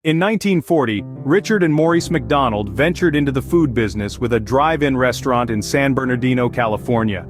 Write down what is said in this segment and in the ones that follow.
In 1940, Richard and Maurice McDonald ventured into the food business with a drive-in restaurant in San Bernardino, California.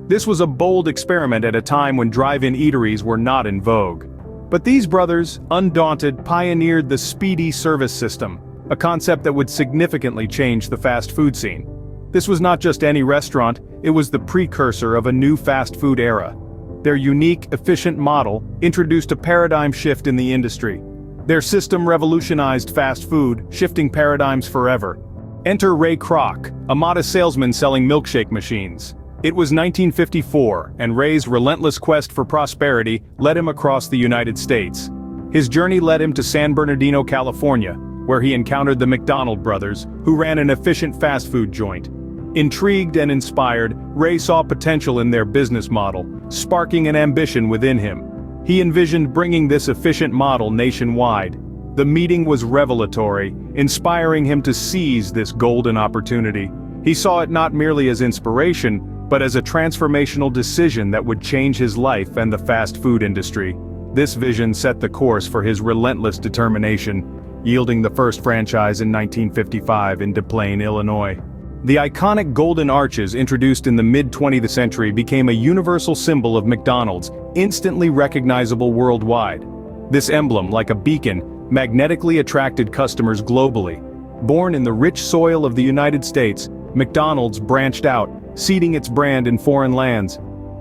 This was a bold experiment at a time when drive-in eateries were not in vogue. But these brothers, undaunted, pioneered the speedy service system, a concept that would significantly change the fast food scene. This was not just any restaurant, it was the precursor of a new fast food era. Their unique, efficient model introduced a paradigm shift in the industry. Their system revolutionized fast food, shifting paradigms forever. Enter Ray Kroc, a modest salesman selling milkshake machines. It was 1954, and Ray's relentless quest for prosperity led him across the United States. His journey led him to San Bernardino, California, where he encountered the McDonald brothers, who ran an efficient fast food joint. Intrigued and inspired, Ray saw potential in their business model, sparking an ambition within him. He envisioned bringing this efficient model nationwide. The meeting was revelatory, inspiring him to seize this golden opportunity. He saw it not merely as inspiration, but as a transformational decision that would change his life and the fast food industry. This vision set the course for his relentless determination, yielding the first franchise in 1955 in Des Plaines, Illinois. The iconic golden arches introduced in the mid-20th century became a universal symbol of McDonald's, instantly recognizable worldwide. This emblem, like a beacon, magnetically attracted customers globally. Born in the rich soil of the United States, McDonald's branched out, seeding its brand in foreign lands.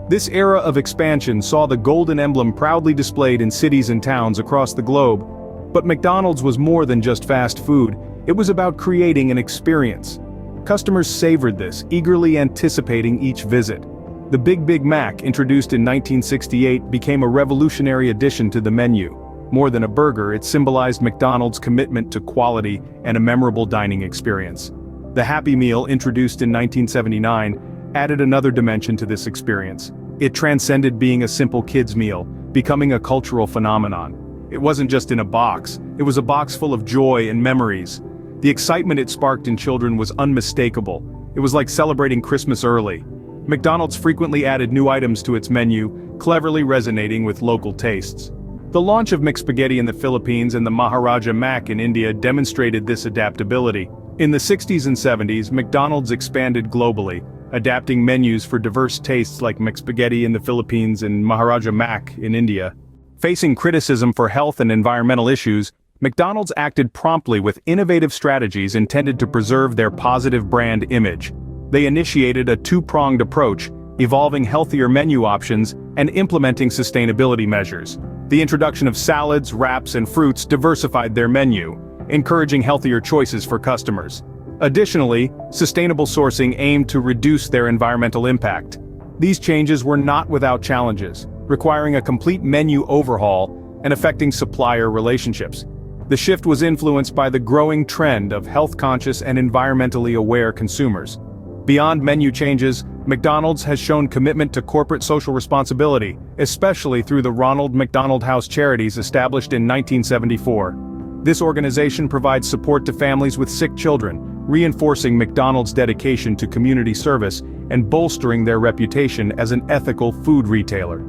This era of expansion saw the golden emblem proudly displayed in cities and towns across the globe. But McDonald's was more than just fast food, it was about creating an experience. Customers savored this, eagerly anticipating each visit. The Big Mac, introduced in 1968, became a revolutionary addition to the menu. More than a burger, it symbolized McDonald's commitment to quality and a memorable dining experience. The Happy Meal, introduced in 1979, added another dimension to this experience. It transcended being a simple kids' meal, becoming a cultural phenomenon. It wasn't just in a box, it was a box full of joy and memories. The excitement it sparked in children was unmistakable. It was like celebrating Christmas early. McDonald's frequently added new items to its menu, cleverly resonating with local tastes. The launch of McSpaghetti in the Philippines and the Maharaja Mac in India demonstrated this adaptability. In the 60s and 70s, McDonald's expanded globally, adapting menus for diverse tastes like McSpaghetti in the Philippines and Maharaja Mac in India. Facing criticism for health and environmental issues, McDonald's acted promptly with innovative strategies intended to preserve their positive brand image. They initiated a two-pronged approach, evolving healthier menu options and implementing sustainability measures. The introduction of salads, wraps, and fruits diversified their menu, encouraging healthier choices for customers. Additionally, sustainable sourcing aimed to reduce their environmental impact. These changes were not without challenges, requiring a complete menu overhaul and affecting supplier relationships. The shift was influenced by the growing trend of health-conscious and environmentally aware consumers. Beyond menu changes, McDonald's has shown commitment to corporate social responsibility, especially through the Ronald McDonald House Charities established in 1974. This organization provides support to families with sick children, reinforcing McDonald's dedication to community service and bolstering their reputation as an ethical food retailer.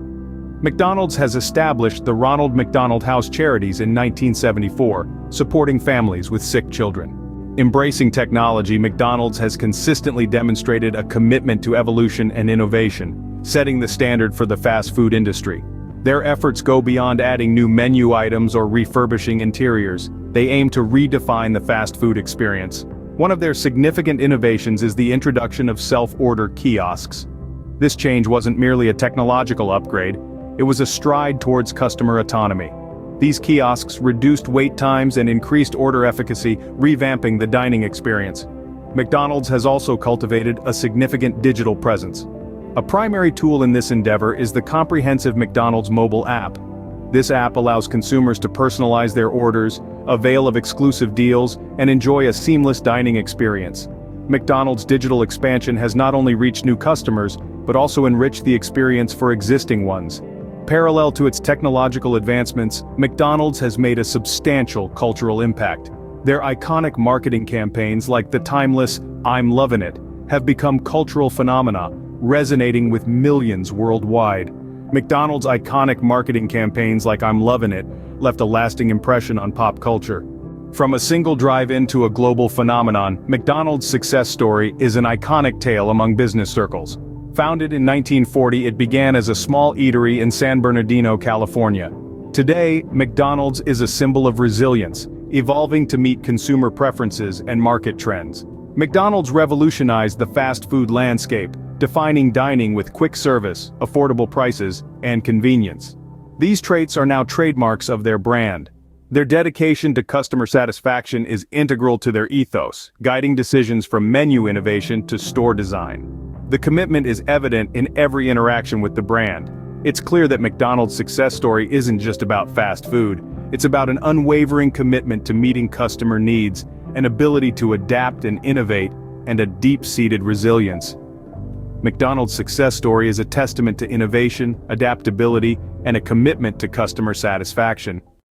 McDonald's has established the Ronald McDonald House Charities in 1974, supporting families with sick children. Embracing technology, McDonald's has consistently demonstrated a commitment to evolution and innovation, setting the standard for the fast food industry. Their efforts go beyond adding new menu items or refurbishing interiors. They aim to redefine the fast food experience. One of their significant innovations is the introduction of self-order kiosks. This change wasn't merely a technological upgrade, it was a stride towards customer autonomy. These kiosks reduced wait times and increased order efficacy, revamping the dining experience. McDonald's has also cultivated a significant digital presence. A primary tool in this endeavor is the comprehensive McDonald's mobile app. This app allows consumers to personalize their orders, avail of exclusive deals, and enjoy a seamless dining experience. McDonald's digital expansion has not only reached new customers, but also enriched the experience for existing ones. Parallel to its technological advancements, McDonald's has made a substantial cultural impact. Their iconic marketing campaigns like the timeless "I'm Lovin' It" have become cultural phenomena, resonating with millions worldwide. McDonald's iconic marketing campaigns like "I'm Lovin' It" left a lasting impression on pop culture. From a single drive-in to a global phenomenon, McDonald's success story is an iconic tale among business circles. Founded in 1940, it began as a small eatery in San Bernardino, California. Today, McDonald's is a symbol of resilience, evolving to meet consumer preferences and market trends. McDonald's revolutionized the fast food landscape, defining dining with quick service, affordable prices, and convenience. These traits are now trademarks of their brand. Their dedication to customer satisfaction is integral to their ethos, guiding decisions from menu innovation to store design. The commitment is evident in every interaction with the brand. It's clear that McDonald's success story isn't just about fast food. It's about an unwavering commitment to meeting customer needs, an ability to adapt and innovate, and a deep-seated resilience. McDonald's success story is a testament to innovation, adaptability, and a commitment to customer satisfaction.